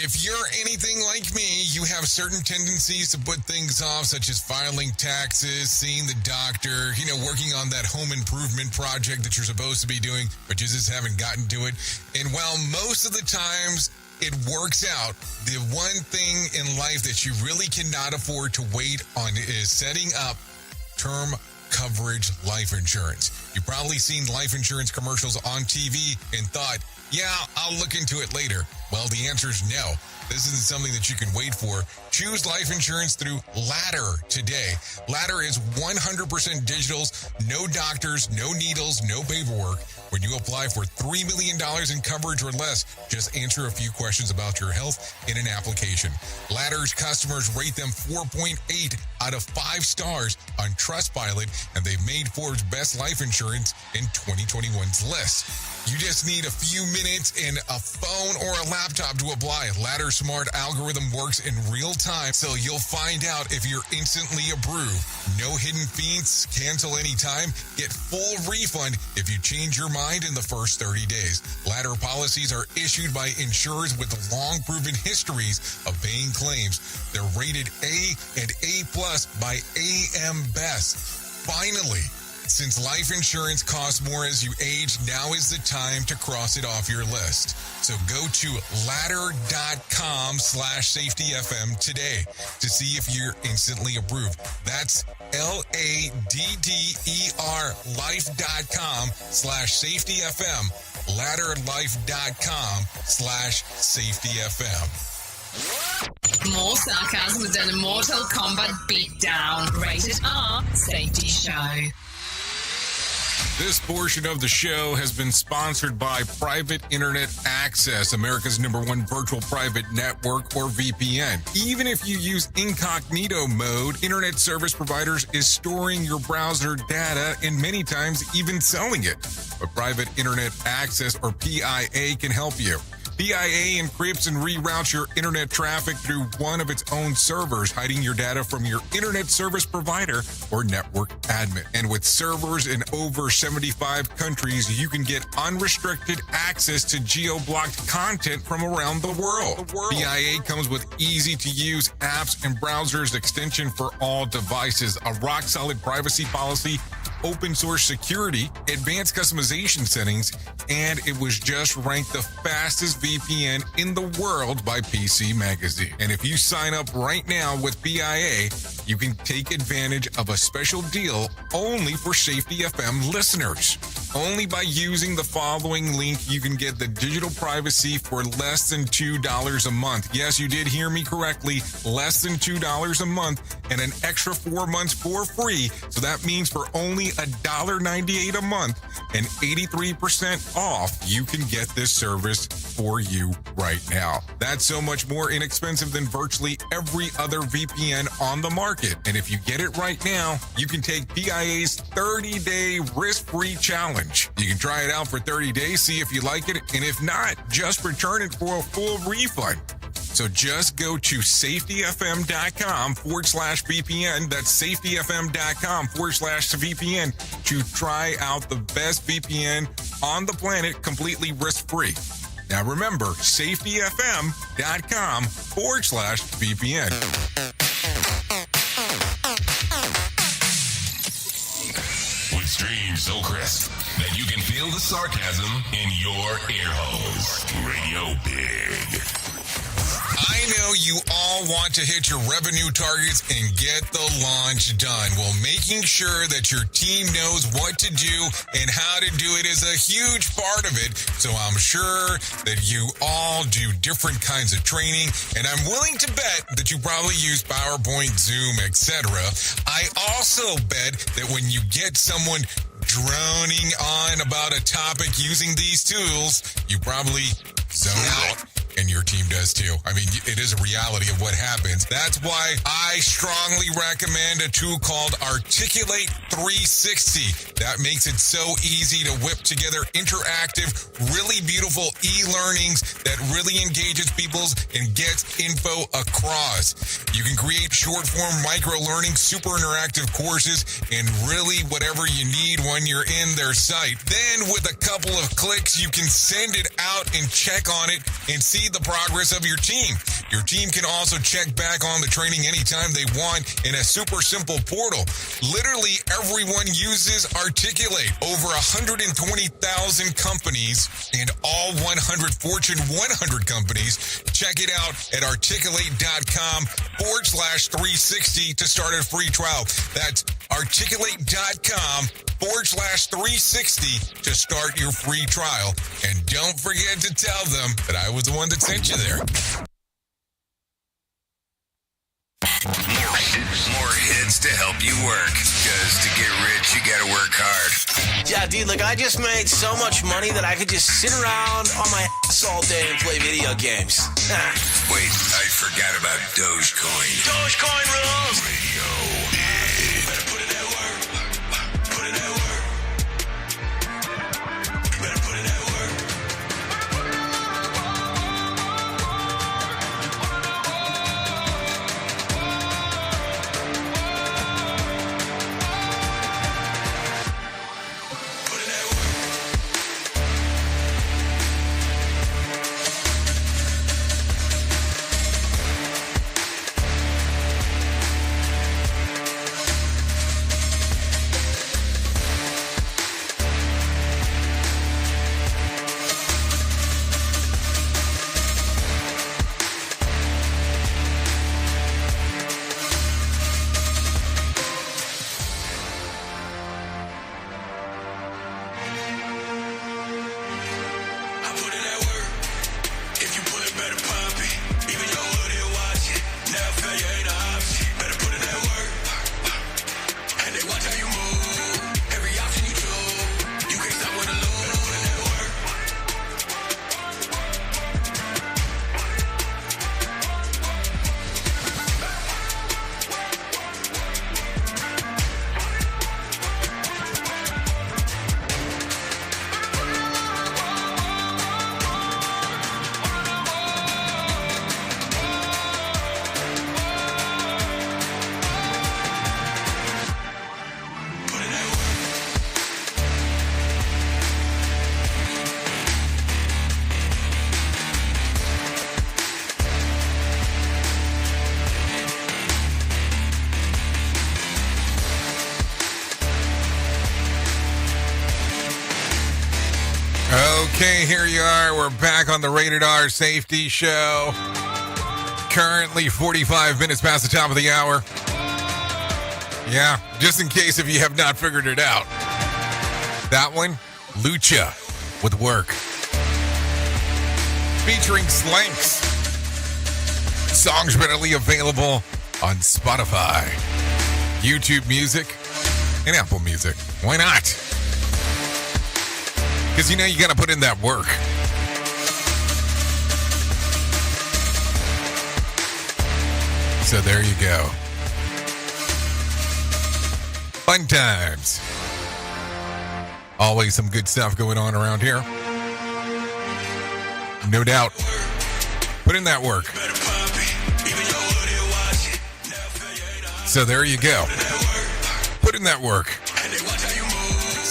If you're anything like me, you have certain tendencies to put things off, such as filing taxes, seeing the doctor, working on that home improvement project that you're supposed to be doing, but you just haven't gotten to it. And while most of the times it works out, the one thing in life that you really cannot afford to wait on is setting up term coverage life insurance. You've probably seen life insurance commercials on TV and thought, yeah, I'll look into it later. Well, the answer is no. This isn't something that you can wait for. Choose life insurance through Ladder today. Ladder is 100% digitals, no doctors, no needles, no paperwork. When you apply for $3 million in coverage or less, just answer a few questions about your health in an application. Ladder's customers rate them 4.8 out of 5 stars on Trustpilot, and they've made Forbes' best life insurance in 2021's list. You just need a few minutes and a phone or a laptop to apply. Ladder's smart algorithm works in real time, so you'll find out if you're instantly approved. No hidden fees, cancel anytime, get full refund if you change your mind in the first 30 days. Ladder policies are issued by insurers with long proven histories of paying claims. They're rated A and A+ by AM Best. Finally, since life insurance costs more as you age, now is the time to cross it off your list. So go to ladder.com/safetyfm today to see if you're instantly approved. That's LADDER life.com/safetyfm. Ladderlife.com/safetyfm. More sarcasm than a Mortal Kombat beatdown. Rated R Safety Show. This portion of the show has been sponsored by Private Internet Access, America's #1 virtual private network, or VPN. Even if you use incognito mode, internet service providers is storing your browser data and many times even selling it. But Private Internet Access, or PIA, can help you. PIA encrypts and reroutes your internet traffic through one of its own servers, hiding your data from your internet service provider or network admin. And with servers in over 75 countries, you can get unrestricted access to geo-blocked content from around the world. PIA comes with easy-to-use apps and browsers extension for all devices, a rock-solid privacy policy, open source security, advanced customization settings, and it was just ranked the fastest VPN in the world by PC Magazine. And if you sign up right now with PIA, you can take advantage of a special deal only for Safety FM listeners. Only by using the following link, you can get the digital privacy for less than $2 a month. Yes, you did hear me correctly, less than $2 a month, and an extra 4 months for free. So that means for only $1.98 a month and 83% off, you can get this service for you right now. That's so much more inexpensive than virtually every other VPN on the market. And if you get it right now, you can take PIA's 30-day risk-free challenge. You can try it out for 30 days, see if you like it, and if not, just return it for a full refund. So just go to safetyfm.com/VPN. That's safetyfm.com/VPN to try out the best VPN on the planet completely risk-free. Now remember, safetyfm.com/VPN. With streams so crisp that you can feel the sarcasm in your ear holes. Radio Big. I know you all want to hit your revenue targets and get the launch done. Well, making sure that your team knows what to do and how to do it is a huge part of it. So I'm sure that you all do different kinds of training, and I'm willing to bet that you probably use PowerPoint, Zoom, etc. I also bet that when you get someone droning on about a topic using these tools, you probably zone out. And your team does too. I mean, it is a reality of what happens. That's why I strongly recommend a tool called Articulate 360. That makes it so easy to whip together interactive, really beautiful e-learnings that really engages people and gets info across. You can create short-form micro-learning, super interactive courses, and really whatever you need when you're in their site. Then with a couple of clicks, you can send it out and check on it and see the progress of your team. Your team can also check back on the training anytime they want in a super simple portal. Literally everyone uses Articulate. Over 120,000 companies and all 100 Fortune 100 companies. Check it out at articulate.com/360 to start a free trial. That's articulate.com/360 to start your free trial. And don't forget to tell them that I was the one that sent you there. More hits to help you work. Because to get rich, you gotta work hard. Yeah, dude, like I just made so much money that I could just sit around on my ass all day and play video games. Wait, I forgot about Dogecoin. Dogecoin rules! Radio. Better put in that work. Put in that work. Better put in that work. Okay, here you are. We're back on the Rated R Safety Show. Currently 45 minutes past the top of the hour. Yeah, just in case if you have not figured it out. That one, Lucha with Work. Featuring Slinks. Songs readily available on Spotify, YouTube Music, and Apple Music. Why not? Because you know you got to put in that work. So there you go. Fun times. Always some good stuff going on around here. No doubt. Put in that work. So there you go. Put in that work.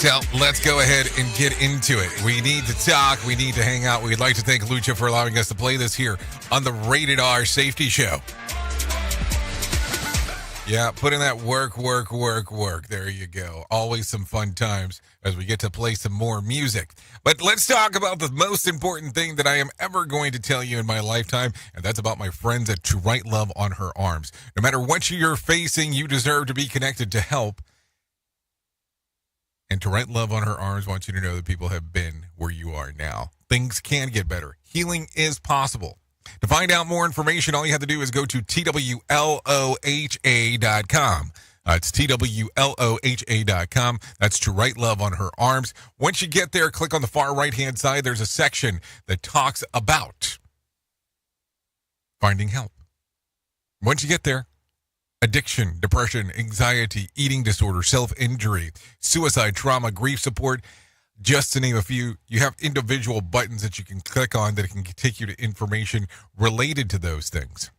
So let's go ahead and get into it. We need to talk. We need to hang out. We'd like to thank Lucha for allowing us to play this here on the Rated R Safety Show. Yeah, put in that work. There you go. Always some fun times as we get to play some more music. But let's talk about the most important thing that I am ever going to tell you in my lifetime, and that's about my friends at To Write Love on Her Arms. No matter what you're facing, you deserve to be connected to help. And To Write Love on Her Arms wants you to know that people have been where you are now. Things can get better. Healing is possible. To find out more information, all you have to do is go to TWLOHA.com. It's TWLOHA.com. That's To Write Love on Her Arms. Once you get there, click on the far right-hand side. There's a section that talks about finding help. Once you get there, addiction, depression, anxiety, eating disorder, self-injury, suicide, trauma, grief support, just to name a few, you have individual buttons that you can click on that can take you to information related to those things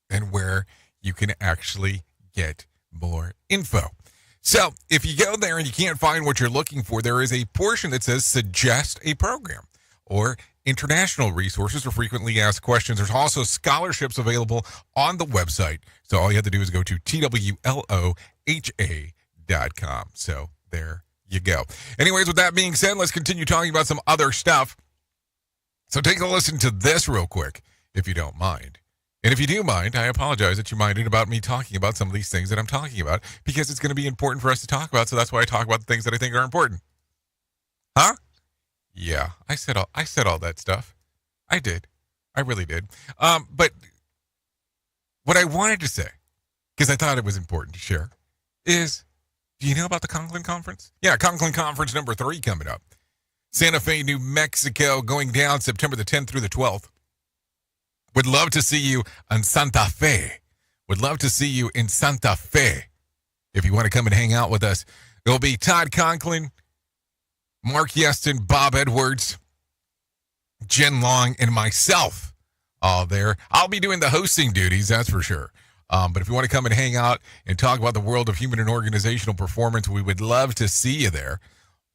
and where you can actually get more info. So if you go there and you can't find what you're looking for, there is a portion that says suggest a program or international resources or frequently asked questions. There's also scholarships available on the website. So all you have to do is go to TWLOHA.com. So there you go. Anyways, with that being said, let's continue talking about some other stuff. So take a listen to this real quick, if you don't mind. And if you do mind, I apologize that you minded about me talking about some of these things that I'm talking about, because it's going to be important for us to talk about. So that's why I talk about the things that I think are important. Huh? Yeah, I said all that stuff. I did. I really did. But what I wanted to say, because I thought it was important to share, is, do you know about the Conklin Conference? Yeah, Conklin Conference number 3 coming up. Santa Fe, New Mexico, going down September the 10th through the 12th. Would love to see you in Santa Fe. Would love to see you in Santa Fe. If you want to come and hang out with us, it'll be Todd Conklin, Mark Yeston, Bob Edwards, Jen Long, and myself all there. I'll be doing the hosting duties, that's for sure. But if you want to come and hang out and talk about the world of human and organizational performance, we would love to see you there.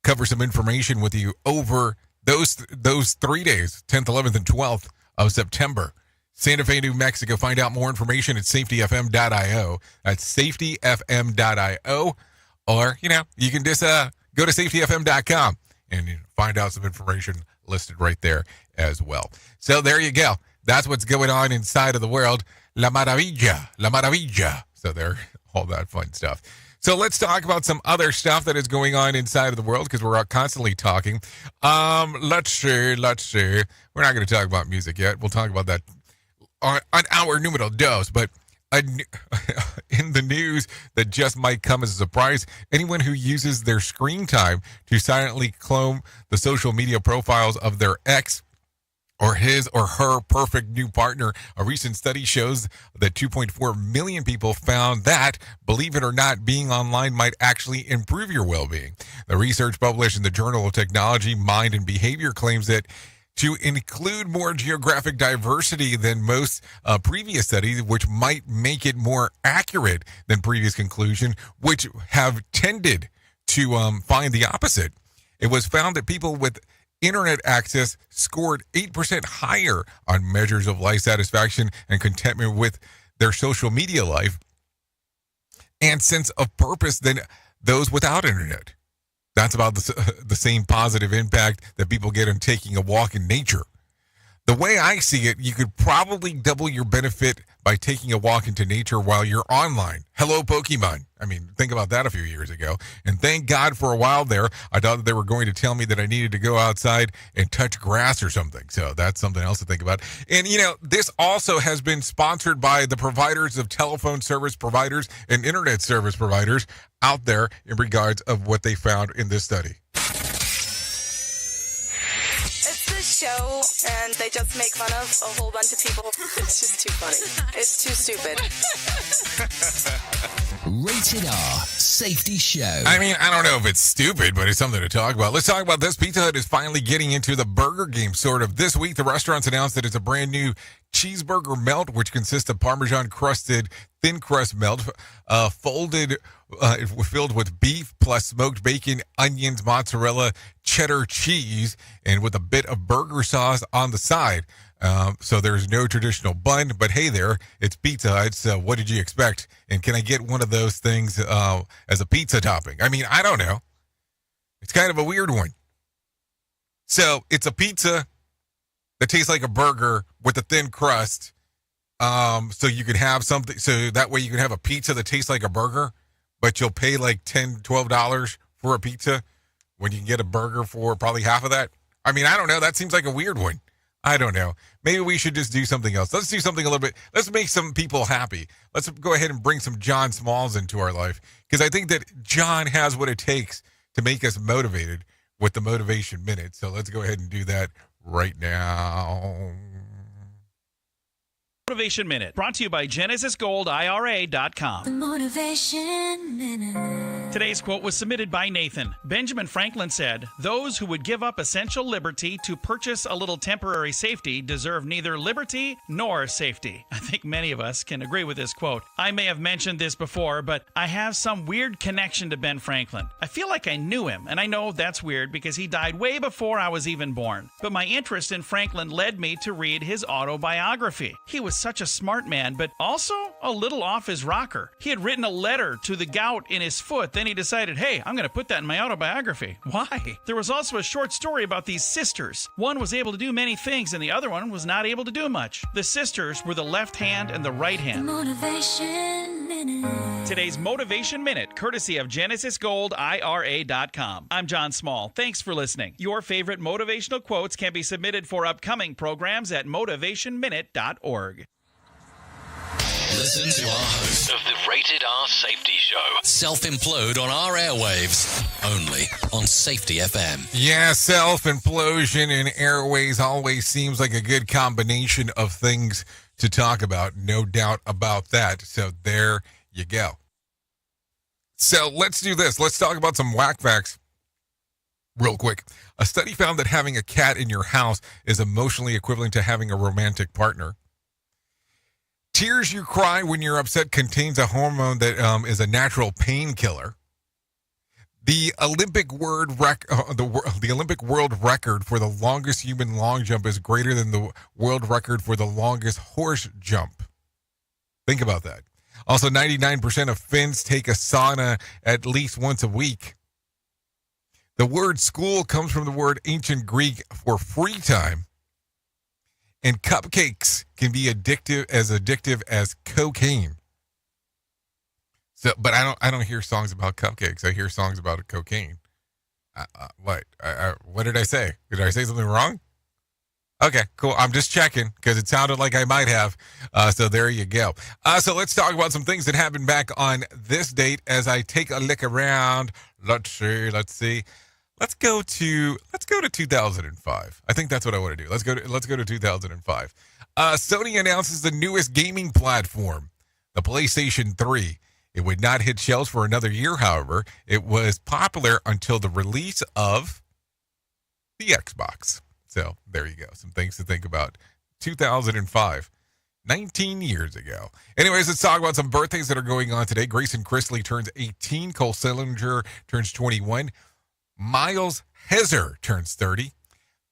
Cover some information with you over those 3 days, 10th, 11th, and 12th of September. Santa Fe, New Mexico. Find out more information at safetyfm.io. That's safetyfm.io. Or, you can just go to safetyfm.com and find out some information listed right there as well. So there you go. That's what's going on inside of the world. La Maravilla. So there, all that fun stuff. So let's talk about some other stuff that is going on inside of the world, because we're constantly talking. Let's see. We're not going to talk about music yet. We'll talk about that on our numero dos. But in the news that just might come as a surprise, anyone who uses their screen time to silently clone the social media profiles of their ex or his or her perfect new partner. A recent study shows that 2.4 million people found that, believe it or not, being online might actually improve your well-being. The research published in the Journal of Technology, Mind and Behavior claims that to include more geographic diversity than most previous studies, which might make it more accurate than previous conclusions, which have tended to find the opposite. It was found that people with internet access scored 8% higher on measures of life satisfaction and contentment with their social media life and sense of purpose than those without internet. That's about the same positive impact that people get in taking a walk in nature. The way I see it, you could probably double your benefit by taking a walk into nature while you're online. Hello, Pokemon. I mean, think about that a few years ago. And thank God for a while there, I thought that they were going to tell me that I needed to go outside and touch grass or something. So that's something else to think about. And, this also has been sponsored by the providers of telephone service providers and internet service providers out there in regards of what they found in this study. Show, and they just make fun of a whole bunch of people. It's just too funny. It's too stupid. Rated R Safety Show. I mean, I don't know if it's stupid, but it's something to talk about. Let's talk about this. Pizza Hut is finally getting into the burger game, sort of. This week, the restaurants announced that it's a brand new cheeseburger melt, which consists of Parmesan-crusted thin crust melt, filled with beef plus smoked bacon, onions, mozzarella, cheddar cheese, and with a bit of burger sauce on the side. So there's no traditional bun, but hey there, it's Pizza Hut, so what did you expect? And can I get one of those things as a pizza topping? I mean, I don't know. It's kind of a weird one. So it's a pizza that tastes like a burger with a thin crust. So you could have something, so that way you can have a pizza that tastes like a burger, but you'll pay like $10, $12 for a pizza when you can get a burger for probably half of that. I mean, I don't know. That seems like a weird one. I don't know. Maybe we should just do something else. Let's do something a little bit. Let's make some people happy. Let's go ahead and bring some John Smalls into our life, because I think that John has what it takes to make us motivated with the Motivation Minute. So let's go ahead and do that right now. Motivation Minute, brought to you by GenesisGoldIRA.com. The Motivation Minute. Today's quote was submitted by Nathan. Benjamin Franklin said, "Those who would give up essential liberty to purchase a little temporary safety deserve neither liberty nor safety." I think many of us can agree with this quote. I may have mentioned this before, but I have some weird connection to Ben Franklin. I feel like I knew him, and I know that's weird because he died way before I was even born. But my interest in Franklin led me to read his autobiography. He was such a smart man, but also a little off his rocker. He had written a letter to the gout in his foot. Then he decided, hey, I'm going to put that in my autobiography. Why? There was also a short story about these sisters. One was able to do many things and the other one was not able to do much. The sisters were the left hand and the right hand. Motivation Minute. Today's Motivation Minute, courtesy of GenesisGoldIRA.com. I'm John Small. Thanks for listening. Your favorite motivational quotes can be submitted for upcoming programs at motivationminute.org. Listen to our host Of the Rated R Safety Show. self-implode on our airwaves, only on Safety FM. Yeah, self-implosion and airways always seems like a good combination of things to talk about. No doubt about that. So there you go. So let's do this. Let's talk about some whack facts real quick. A study found that having a cat in your house is emotionally equivalent to having a romantic partner. Tears you cry when you're upset contains a hormone that is a natural painkiller. The Olympic world record for the longest human long jump is greater than the world record for the longest horse jump. Think about that. Also, 99% of Finns take a sauna at least once a week. The word school comes from the word ancient Greek for free time. And cupcakes can be addictive as cocaine. So, but I don't hear songs about cupcakes. I hear songs about cocaine. What did I say? Did I say something wrong? Okay, cool. I'm just checking because it sounded like I might have. So there you go. So let's talk about some things that happened back on this date as I take a look around. Let's see. Let's go to 2005. I think that's what I want to do. Let's go to 2005. Sony announces the newest gaming platform, the PlayStation 3. It would not hit shelves for another year, however. It was popular until the release of the Xbox. So there you go. Some things to think about. 2005. 19 years ago. Anyways, let's talk about some birthdays that are going on today. Grayson Chrisley turns 18. Cole Sillinger turns 21. Miles Hezer turns 30.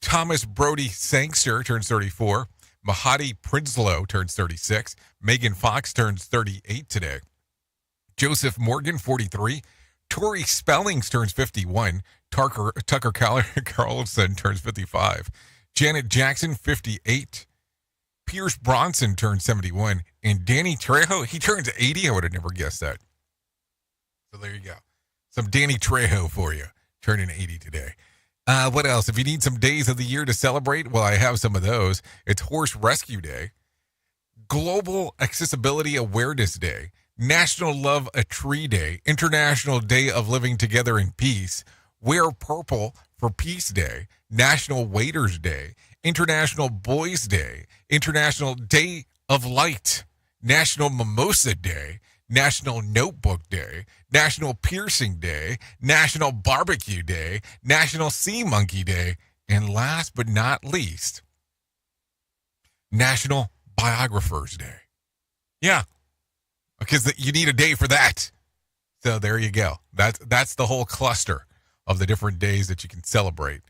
Thomas Brody Sangster turns 34. Mahadi Prinsloo turns 36. Megan Fox turns 38 today. Joseph Morgan, 43. Tori Spellings turns 51. Tucker Carlson turns 55. Janet Jackson, 58. Pierce Bronson turns 71. And Danny Trejo, he turns 80. I would have never guessed that. So there you go. Some Danny Trejo for you, turning 80 today. What else? If you need some days of the year to celebrate, well, I have some of those. It's Horse Rescue Day, Global Accessibility Awareness Day, National Love a Tree Day, International Day of Living Together in Peace, Wear Purple for Peace Day, National Waiters Day, International Boys Day, International Day of Light, National Mimosa Day, National Notebook Day, National Piercing Day, National Barbecue Day, National Sea Monkey Day, and last but not least, National Biographers Day. Yeah, because you need a day for that. So there you go. That's the whole cluster of the different days that you can celebrate.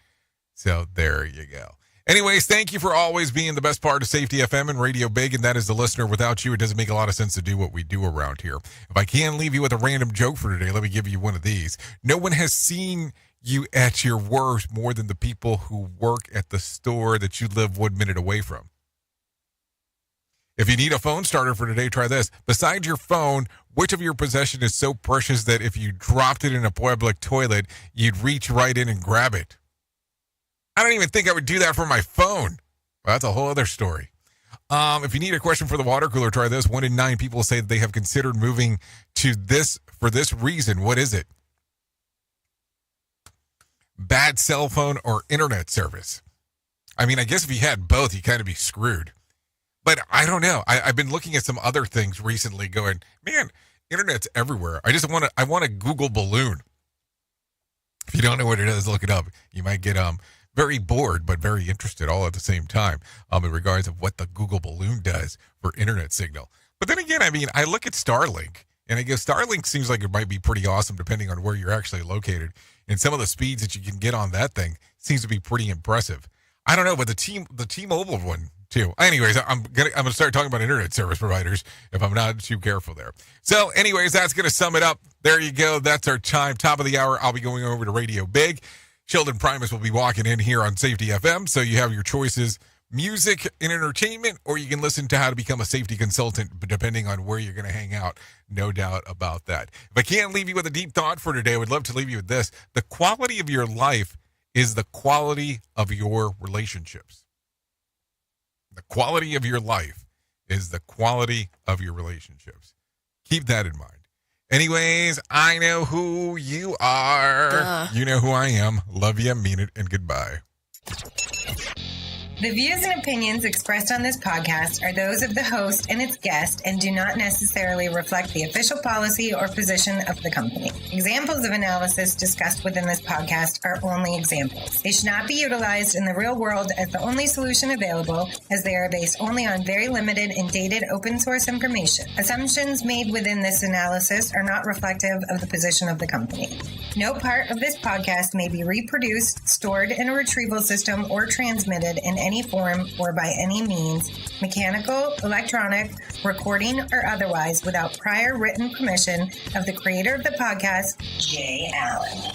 So there you go. Anyways, thank you for always being the best part of Safety FM and Radio Big, and that is the listener. Without you, it doesn't make a lot of sense to do what we do around here. If I can leave you with a random joke for today, let me give you one of these. No one has seen you at your worst more than the people who work at the store that you live 1 minute away from. If you need a phone starter for today, try this. Besides your phone, which of your possession is so precious that if you dropped it in a public toilet, you'd reach right in and grab it? I don't even think I would do that for my phone. Well, that's a whole other story. If you need a question for the water cooler, try this. 1 in 9 people say that they have considered moving to this for this reason. What is it? Bad cell phone or internet service. I mean, I guess if you had both, you'd kind of be screwed. But I don't know. I've been looking at some other things recently going, man, internet's everywhere. I want a Google balloon. If you don't know what it is, look it up. You might get very bored, but very interested all at the same time in regards of what the Google balloon does for internet signal. But then again, I mean, I look at Starlink, and I go, Starlink seems like it might be pretty awesome depending on where you're actually located. And some of the speeds that you can get on that thing seems to be pretty impressive. I don't know, but the T-Mobile one too. Anyways, I'm gonna start talking about internet service providers if I'm not too careful there. So anyways, that's gonna sum it up. There you go. That's our time. Top of the hour, I'll be going over to Radio Big. Sheldon Primus will be walking in here on Safety FM. So you have your choices, music and entertainment, or you can listen to how to become a safety consultant, depending on where you're going to hang out. No doubt about that. If I can't leave you with a deep thought for today, I would love to leave you with this. The quality of your life is the quality of your relationships. The quality of your life is the quality of your relationships. Keep that in mind. Anyways, I know who you are. You know who I am. Love you, mean it, and goodbye. The views and opinions expressed on this podcast are those of the host and its guest and do not necessarily reflect the official policy or position of the company. Examples of analysis discussed within this podcast are only examples. They should not be utilized in the real world as the only solution available, as they are based only on very limited and dated open source information. Assumptions made within this analysis are not reflective of the position of the company. No part of this podcast may be reproduced, stored in a retrieval system, or transmitted in any form or by any means, mechanical, electronic, recording, or otherwise, without prior written permission of the creator of the podcast, Jay Allen.